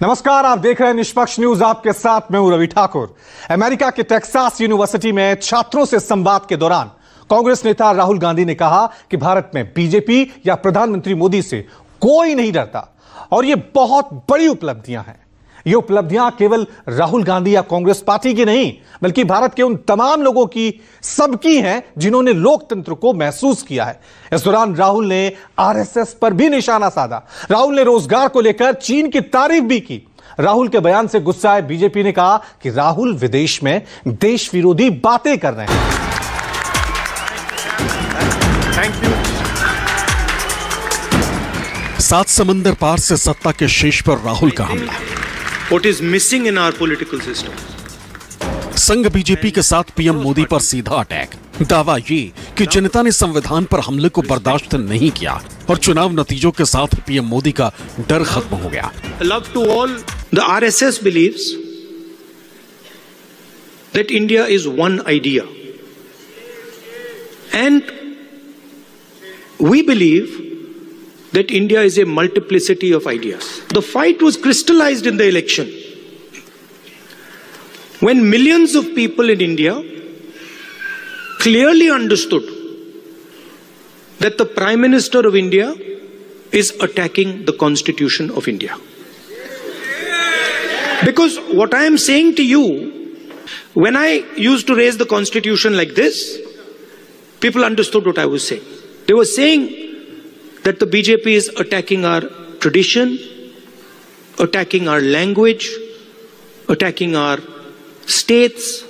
नमस्कार, आप देख रहे हैं निष्पक्ष न्यूज। आपके साथ मैं हूं रवि ठाकुर। अमेरिका के टेक्सास यूनिवर्सिटी में छात्रों से संवाद के दौरान कांग्रेस नेता राहुल गांधी ने कहा कि भारत में बीजेपी या प्रधानमंत्री मोदी से कोई नहीं डरता और ये बहुत बड़ी उपलब्धियां हैं। ये उपलब्धियां केवल राहुल गांधी या कांग्रेस पार्टी की नहीं, बल्कि भारत के उन तमाम लोगों की, सबकी हैं जिन्होंने लोकतंत्र को महसूस किया है। इस दौरान राहुल ने आरएसएस पर भी निशाना साधा। राहुल ने रोजगार को लेकर चीन की तारीफ भी की। राहुल के बयान से गुस्साए बीजेपी ने कहा कि राहुल विदेश में देश विरोधी बातें कर रहे हैं। Thank you. सात समंदर पार से सत्ता के शीर्ष पर राहुल का हमला। What is missing in our political system? संघ बीजेपी के साथ पीएम मोदी पर सीधा अटैक। दावा ये कि जनता ने संविधान पर हमले को बर्दाश्त नहीं किया और चुनाव नतीजों के साथ पीएम मोदी का डर खत्म हो गया। Love to all. The RSS believes that India is one idea, and we believe that India is a multiplicity of ideas. The fight was crystallized in the election when millions of people in India clearly understood that the Prime Minister of India is attacking the Constitution of India. Because what I am saying to you, when I used to raise the Constitution like this, people understood what I was saying. They were saying that the BJP is attacking our tradition, attacking our language, attacking our states,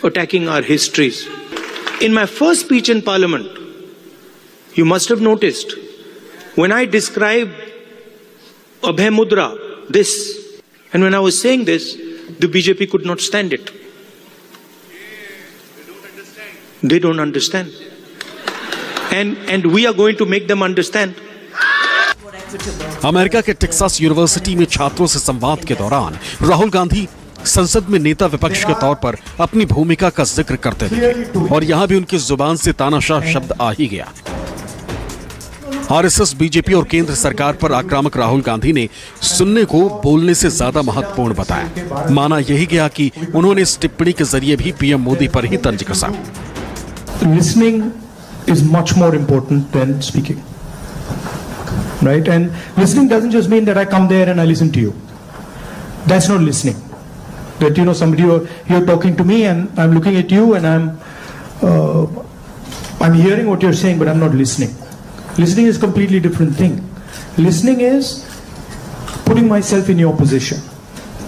attacking our histories. In my first speech in Parliament, you must have noticed, when I described Abhay Mudra, this, and when I was saying this, the BJP could not stand it. They don't understand. And we are going to make them understand. America के Texas university में छात्रों से संवाद के दौरान राहुल गांधी संसद में नेता विपक्ष के तौर पर अपनी भूमिका का जिक्र करते थे और यहां भी उनकी जुबान से तानाशाह शब्द आ ही गया। आरएसएस, बीजेपी और केंद्र सरकार पर आक्रामक राहुल गांधी ने सुनने को बोलने से ज्यादा महत्वपूर्ण बताया। माना यही गया कि उन्होंने इस टिप्पणी के जरिए भी पीएम मोदी पर ही तंज कसा। Listening is much more important than speaking, right? And listening doesn't just mean that I come there and I listen to you. That's not listening. That, you know, somebody, you're talking to me and I'm looking at you and I'm hearing what you're saying, but I'm not listening. Listening is a completely different thing. Listening is putting myself in your position.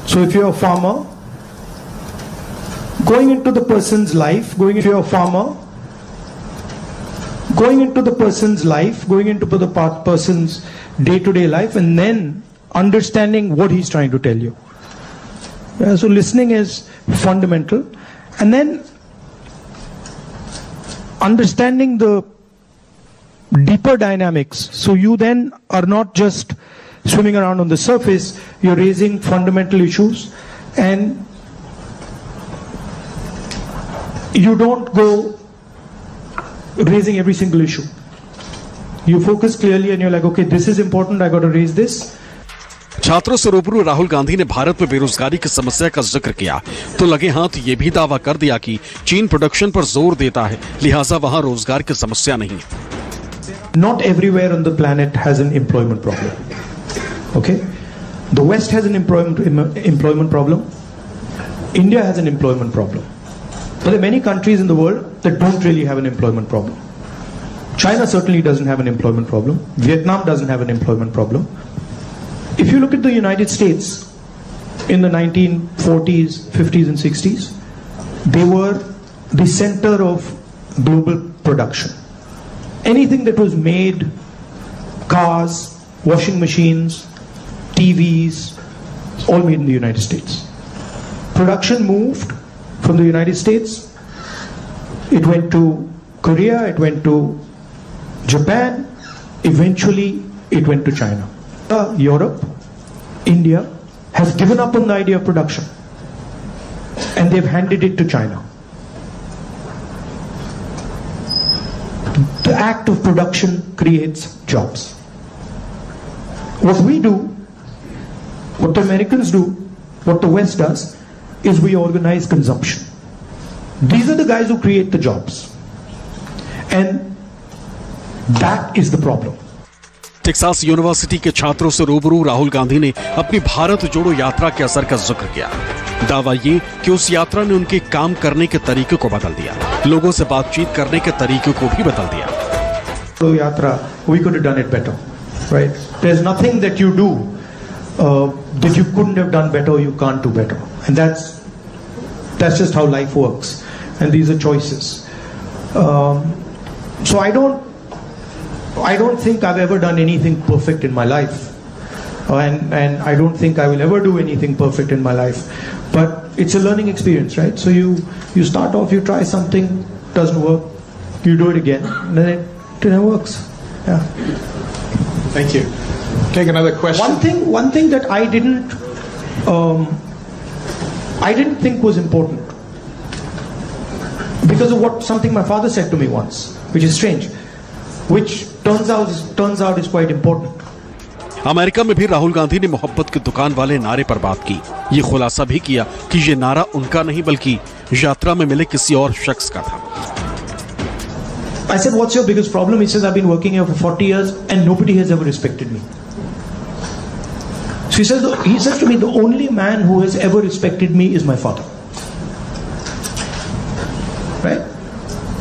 So if you're a farmer, going into the person's life, going into the person's day-to-day life, and then understanding what he's trying to tell you. So listening is fundamental, and then understanding the deeper dynamics. So you then are not just swimming around on the surface, you're raising fundamental issues, and you don't go raising every single issue. You focus clearly and you're like, okay, this is important, I got to raise this. छात्रों से रूबरू राहुल गांधी ने भारत में बेरोजगारी की समस्या का जिक्र किया तो लगे हाथ ये भी दावा कर दिया कि चीन प्रोडक्शन पर जोर देता है, लिहाजा वहां रोजगार की समस्या नहीं। Not everywhere on the planet has an employment problem. Okay? The West has an employment problem. India has an employment problem. But there are many countries in the world that don't really have an employment problem. China certainly doesn't have an employment problem. Vietnam doesn't have an employment problem. If you look at the United States in the 1940s, 50s and 60s, they were the center of global production. Anything that was made, cars, washing machines, TVs, all made in the United States. Production moved from the United States, it went to Korea, it went to Japan, eventually it went to China. Europe, India has given up on the idea of production and they've handed it to China. The act of production creates jobs. What we do What the Americans do, what the West does, is we organize consumption. These are the guys who create the jobs. And that is the problem. Texas university के छात्रों से रूबरू राहुल गांधी ने अपनी भारत जोड़ो यात्रा के असर का जिक्र किया। दावा ये कि उस यात्रा ने उनके काम करने के तरीके को बदल दिया, लोगों से बातचीत करने के तरीके को भी बदल दिया। तो यात्रा, we could have done it better, right? There's nothing that you do that you couldn't have done better or you can't do better, and that's just how life works, and these are choices. So I don't think I've ever done anything perfect in my life, and I don't think I will ever do anything perfect in my life. But it's a learning experience, right? So you start off, you try something, doesn't work, you do it again, and then it works. Yeah. Thank you. Take another question. One thing that I didn't think was important because of something my father said to me once, which is strange, which turns out is quite important. America में भी राहुल गांधी ने मोहब्बत की दुकान वाले नारे पर बात की। ये खुलासा भी किया कि ये नारा उनका नहीं बल्कि यात्रा में मिले किसी और शख्स का था। I said, "What's your biggest problem?" He says, "I've been working here for 40 years and nobody has ever respected me." So he says to me, "The only man who has ever respected me is my father." Right?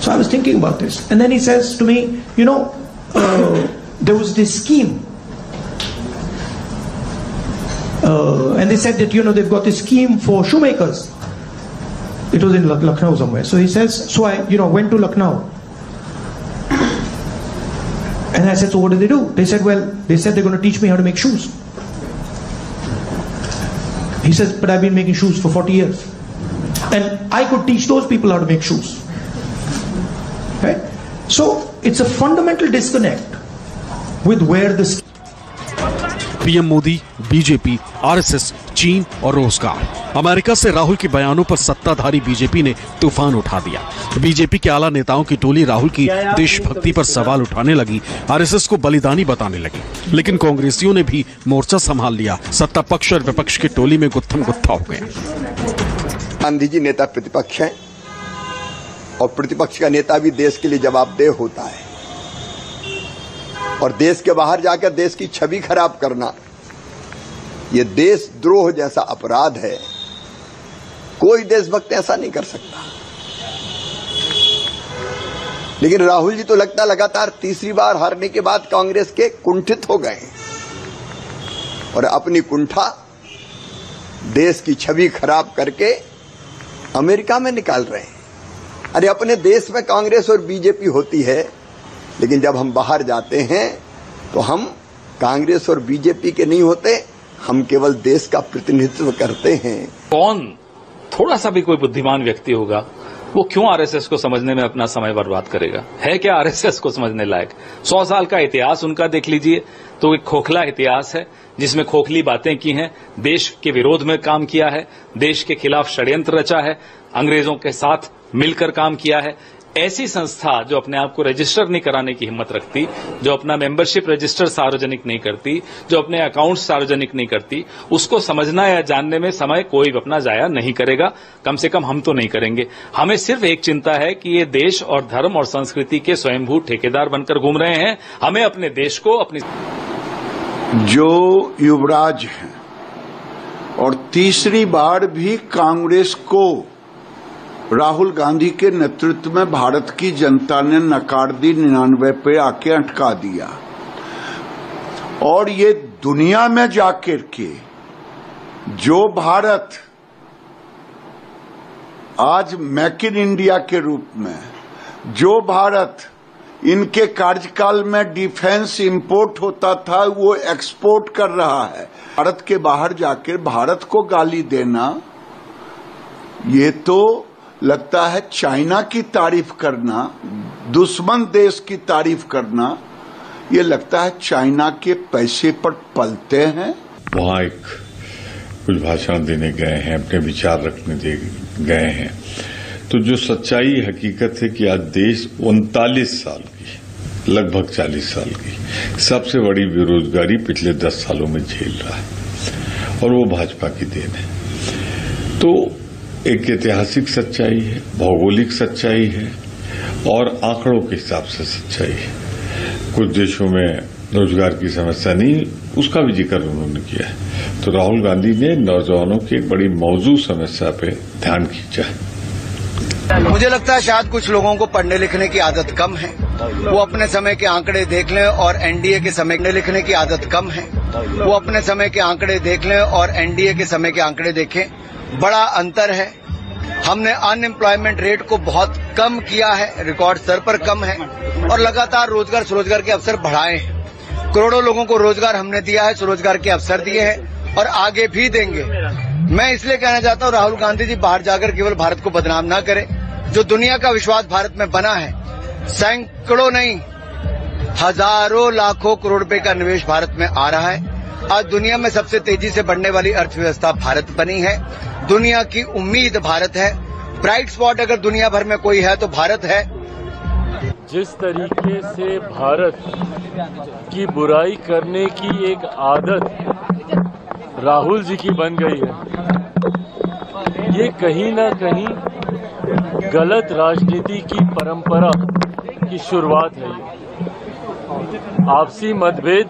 So I was thinking about this, and then he says to me, "You know, there was this scheme." And they said that, they've got this scheme for shoemakers. It was in Lucknow somewhere. So he says, so I, went to Lucknow. And I said, so what did they do? They said, they said they're going to teach me how to make shoes. He says, but I've been making shoes for 40 years. And I could teach those people how to make shoes. Right? So it's a fundamental disconnect with where the PM Modi, BJP, RSS, चीन और रोजगार। America से राहुल के बयानों पर सत्ताधारी BJP ने तूफान उठा दिया। बीजेपी के आला नेताओं की टोली राहुल की देशभक्ति पर सवाल उठाने लगी, आरएसएस को बलिदानी बताने लगी। लेकिन कांग्रेसियों ने भी मोर्चा संभाल लिया। सत्ता पक्ष और विपक्ष की टोली में गुत्थम गुत्था हो गया। गांधी जी नेता प्रतिपक्ष हैं और प्रतिपक्ष का नेता भी देश के लिए जवाबदेह होता है, और देश के बाहर जाकर देश की छवि खराब करना यह देशद्रोह जैसा अपराध है। कोई देशभक्त ऐसा नहीं कर सकता। लेकिन राहुल जी तो लगता लगातार तीसरी बार हारने के बाद कांग्रेस के कुंठित हो गए और अपनी कुंठा देश की छवि खराब करके अमेरिका में निकाल रहे हैं। अरे अपने देश में कांग्रेस और बीजेपी होती है, लेकिन जब हम बाहर जाते हैं तो हम कांग्रेस और बीजेपी के नहीं होते, हम केवल देश का प्रतिनिधित्व करते हैं। कौन थोड़ा सा भी कोई बुद्धिमान व्यक्ति होगा, वो क्यों आरएसएस को समझने में अपना समय बर्बाद करेगा? है क्या आरएसएस को समझने लायक? 100 साल का इतिहास उनका देख लीजिए तो एक खोखला इतिहास है जिसमें खोखली बातें की हैं, देश के विरोध में काम किया है, देश के खिलाफ षड्यंत्र रचा है, अंग्रेजों के साथ मिलकर काम किया है। ऐसी संस्था जो अपने आप को रजिस्टर नहीं कराने की हिम्मत रखती, जो अपना मेंबरशिप रजिस्टर सार्वजनिक नहीं करती, जो अपने अकाउंट सार्वजनिक नहीं करती, उसको समझना या जानने में समय कोई अपना जाया नहीं करेगा। कम से कम हम तो नहीं करेंगे। हमें सिर्फ एक चिंता है कि ये देश और धर्म और संस्कृति के स्वयंभू ठेकेदार बनकर घूम रहे हैं। हमें अपने देश को अपनी जो युवराज हैं और तीसरी बार भी कांग्रेस को राहुल गांधी के नेतृत्व में भारत की जनता ने नकार दी, 99 पे आके अटका दिया। और ये दुनिया में जाकर के जो भारत आज मेक इन इंडिया के रूप में, जो भारत इनके कार्यकाल में डिफेंस इंपोर्ट होता था वो एक्सपोर्ट कर रहा है, भारत के बाहर जाकर भारत को गाली देना, ये तो लगता है चाइना की तारीफ करना, दुश्मन देश की तारीफ करना, ये लगता है चाइना के पैसे पर पलते हैं। वहाँ एक कुछ भाषण देने गए हैं, अपने विचार रखने गए हैं, तो जो सच्चाई हकीकत है कि आज देश 39 साल की, लगभग 40 साल की सबसे बड़ी बेरोजगारी पिछले 10 सालों में झेल रहा है। और वो भाजपा की देन है। तो एक ऐतिहासिक सच्चाई है, भौगोलिक सच्चाई है और आंकड़ों के हिसाब से सच्चाई है। कुछ देशों में रोजगार की समस्या नहीं, उसका भी जिक्र उन्होंने किया है। तो राहुल गांधी ने नौजवानों की एक बड़ी मौजूद समस्या पे ध्यान खींचा है। मुझे लगता है शायद कुछ लोगों को पढ़ने लिखने की आदत कम है, वो अपने समय के आंकड़े देख लें और एनडीए के समय पढ़ने लिखने की आदत कम है, वो अपने समय के आंकड़े देख लें और एनडीए के समय के आंकड़े देखें। बड़ा अंतर है। हमने अनएम्प्लॉयमेंट रेट को बहुत कम किया है, रिकॉर्ड स्तर पर कम है, और लगातार रोजगार स्वरोजगार के अवसर बढ़ाए हैं। करोड़ों लोगों को रोजगार हमने दिया है, स्वरोजगार के अवसर दिए हैं और आगे भी देंगे। मैं इसलिए कहना चाहता हूं, राहुल गांधी जी बाहर जाकर केवल भारत को बदनाम ना करें। जो दुनिया का विश्वास भारत में बना है, सैकड़ों नहीं हजारों लाखों करोड़ रुपए का निवेश भारत में आ रहा है। आज दुनिया में सबसे तेजी से बढ़ने वाली अर्थव्यवस्था भारत बनी है। दुनिया की उम्मीद भारत है। ब्राइट स्पॉट अगर दुनिया भर में कोई है तो भारत है। जिस तरीके से भारत की बुराई करने की एक आदत राहुल जी की बन गई है, ये कहीं ना कहीं गलत राजनीति की परंपरा की शुरुआत है। आपसी मतभेद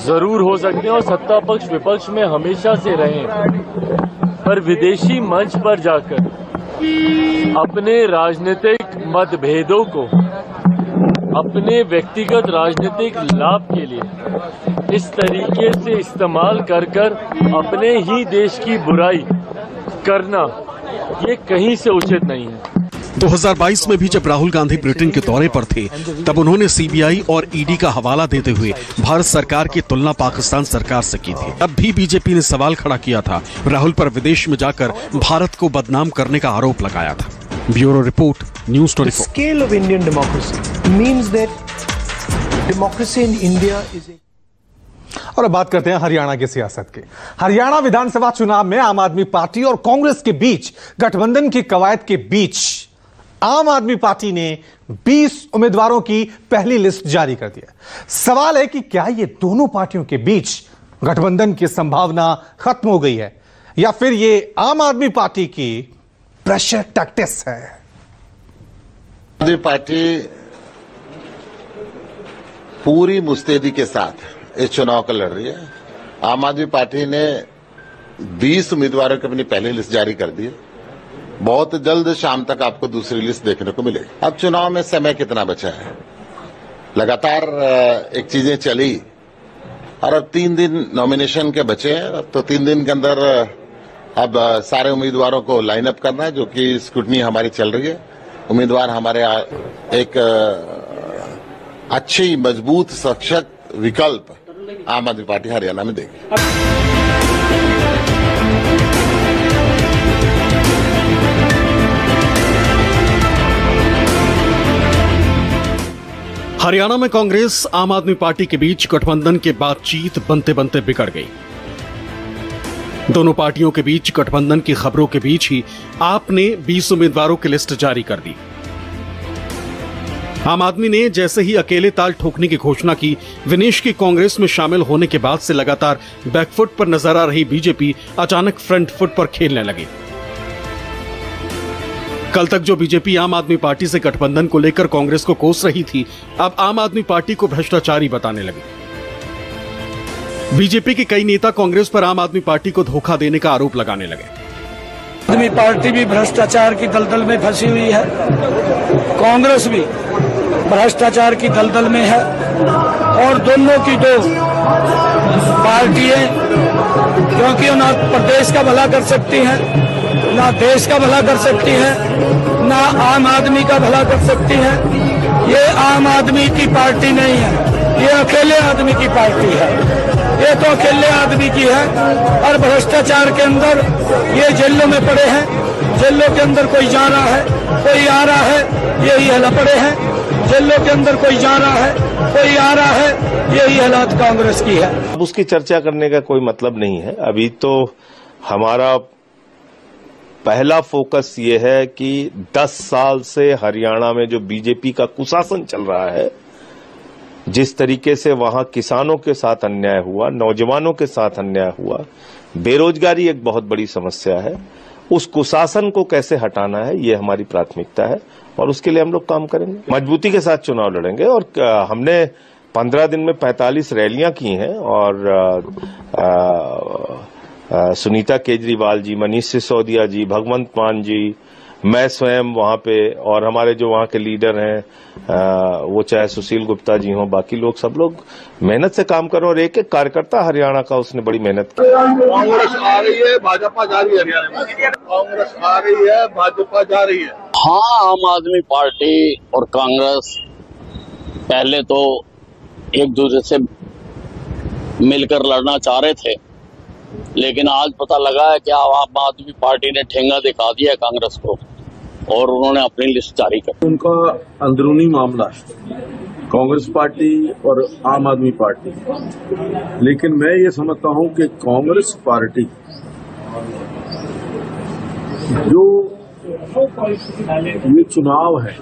जरूर हो सकते हैं और सत्ता पक्ष विपक्ष में हमेशा से रहे, पर विदेशी मंच पर जाकर अपने राजनीतिक मतभेदों को अपने व्यक्तिगत राजनीतिक लाभ के लिए इस तरीके से इस्तेमाल कर अपने ही देश की बुराई करना, ये कहीं से उचित नहीं है। 2022 में भी जब राहुल गांधी ब्रिटेन के दौरे पर थे, तब उन्होंने सीबीआई और ईडी का हवाला देते हुए भारत सरकार की तुलना पाकिस्तान सरकार से की थी। तब भी बीजेपी ने सवाल खड़ा किया था, राहुल पर विदेश में जाकर भारत को बदनाम करने का आरोप लगाया था। Bureau report, news 24। The scale of Indian democracy means that democracy in India is a... और अब बात करते हैं हरियाणा की सियासत की। हरियाणा विधानसभा चुनाव में आम आदमी पार्टी और कांग्रेस के बीच गठबंधन की कवायद के बीच आम आदमी पार्टी ने 20 उम्मीदवारों की पहली लिस्ट जारी कर दी है। सवाल है कि क्या ये दोनों पार्टियों के बीच गठबंधन की संभावना खत्म हो गई है या फिर ये आम आदमी पार्टी की प्रेशर टैक्टिक्स है। आम आदमी पार्टी पूरी मुस्तैदी के साथ इस चुनाव को लड़ रही है। आम आदमी पार्टी ने 20 उम्मीदवारों की अपनी पहली लिस्ट जारी कर दी है। बहुत जल्द शाम तक आपको दूसरी लिस्ट देखने को मिलेगी। अब चुनाव में समय कितना बचा है, लगातार एक चीजें चली और अब 3 दिन नॉमिनेशन के बचे हैं। तो 3 दिन के अंदर अब सारे उम्मीदवारों को लाइन अप करना है, जो कि स्क्रूटनी हमारी चल रही है। उम्मीदवार हमारे एक अच्छी मजबूत सशक्त विकल्प आम आदमी पार्टी हरियाणा में देगी। हरियाणा में कांग्रेस आम आदमी पार्टी के बीच गठबंधन के बातचीत बनते बनते बिगड़ गई। दोनों पार्टियों के बीच गठबंधन की खबरों के बीच ही आपने 20 उम्मीदवारों की लिस्ट जारी कर दी। आम आदमी ने जैसे ही अकेले ताल ठोकने की घोषणा की, विनेश की कांग्रेस में शामिल होने के बाद से लगातार बैकफुट पर नजर आ रही बीजेपी अचानक फ्रंट फुट पर खेलने लगी। कल तक जो बीजेपी आम आदमी पार्टी से गठबंधन को लेकर कांग्रेस को कोस रही थी, अब आम आदमी पार्टी को भ्रष्टाचारी बताने लगी। बीजेपी के कई नेता कांग्रेस पर आम आदमी पार्टी को धोखा देने का आरोप लगाने लगे। आदमी पार्टी भी भ्रष्टाचार की दलदल में फंसी हुई है, कांग्रेस भी भ्रष्टाचार की दलदल में है और दोनों की दो पार्टियां, क्योंकि ना प्रदेश का भला कर सकती हैं, ना देश का भला कर सकती हैं, ना आम आदमी का भला कर सकती हैं। ये आम आदमी की पार्टी नहीं है, ये अकेले आदमी की पार्टी है। ये तो अकेले आदमी की है और भ्रष्टाचार के अंदर ये जेलों में पड़े हैं। जेलों के अंदर कोई जा रहा है, कोई आ रहा है, यही हालात पड़े हैं। जेलों के अंदर कोई जा रहा है, कोई आ रहा है, यही हालात कांग्रेस की है। अब उसकी चर्चा करने का कोई मतलब नहीं है। अभी तो हमारा पहला फोकस ये है कि 10 साल से हरियाणा में जो बीजेपी का कुशासन चल रहा है, जिस तरीके से वहां किसानों के साथ अन्याय हुआ, नौजवानों के साथ अन्याय हुआ, बेरोजगारी एक बहुत बड़ी समस्या है। उस कुशासन को कैसे हटाना है, ये हमारी प्राथमिकता है और उसके लिए हम लोग काम करेंगे। मजबूती के साथ चुनाव लड़ेंगे और हमने 15 दिन में 45 रैलियां की हैं और सुनीता केजरीवाल जी, मनीष सिसोदिया जी, भगवंत मान जी, मैं स्वयं वहां पे और हमारे जो वहां के लीडर हैं वो चाहे सुशील गुप्ता जी हों, बाकी लोग सब लोग मेहनत से काम करो और एक एक कार्यकर्ता हरियाणा का उसने बड़ी मेहनत की। कांग्रेस आ रही है, भाजपा जा रही है। हरियाणा में कांग्रेस आ रही है, भाजपा जा रही है। हाँ, आम आदमी पार्टी और कांग्रेस पहले तो एक दूसरे से मिलकर लड़ना चाह रहे थे, लेकिन आज पता लगा है कि आम आदमी पार्टी ने ठेंगा दिखा दिया कांग्रेस को और उन्होंने अपनी लिस्ट जारी कर। उनका अंदरूनी मामला है कांग्रेस पार्टी और आम आदमी पार्टी, लेकिन मैं ये समझता हूं कि कांग्रेस पार्टी जो ये चुनाव है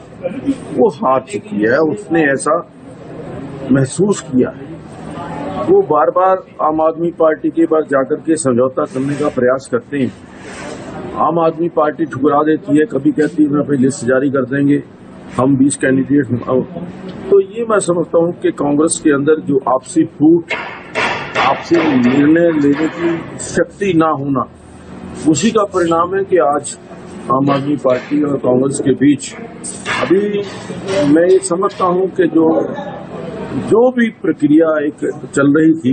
वो हार चुकी है, उसने ऐसा महसूस किया है। वो बार बार आम आदमी पार्टी के पास जाकर के समझौता करने का प्रयास करते हैं। आम आदमी पार्टी ठुकरा देती है, कभी कहती है मैं अपनी लिस्ट जारी कर देंगे, हम 20 कैंडिडेट। तो ये मैं समझता हूं कि कांग्रेस के अंदर जो आपसी फूट, आपसी निर्णय लेने की शक्ति ना होना, उसी का परिणाम है कि आज आम आदमी पार्टी और कांग्रेस के बीच अभी मैं ये समझता हूं कि जो भी प्रक्रिया एक चल रही थी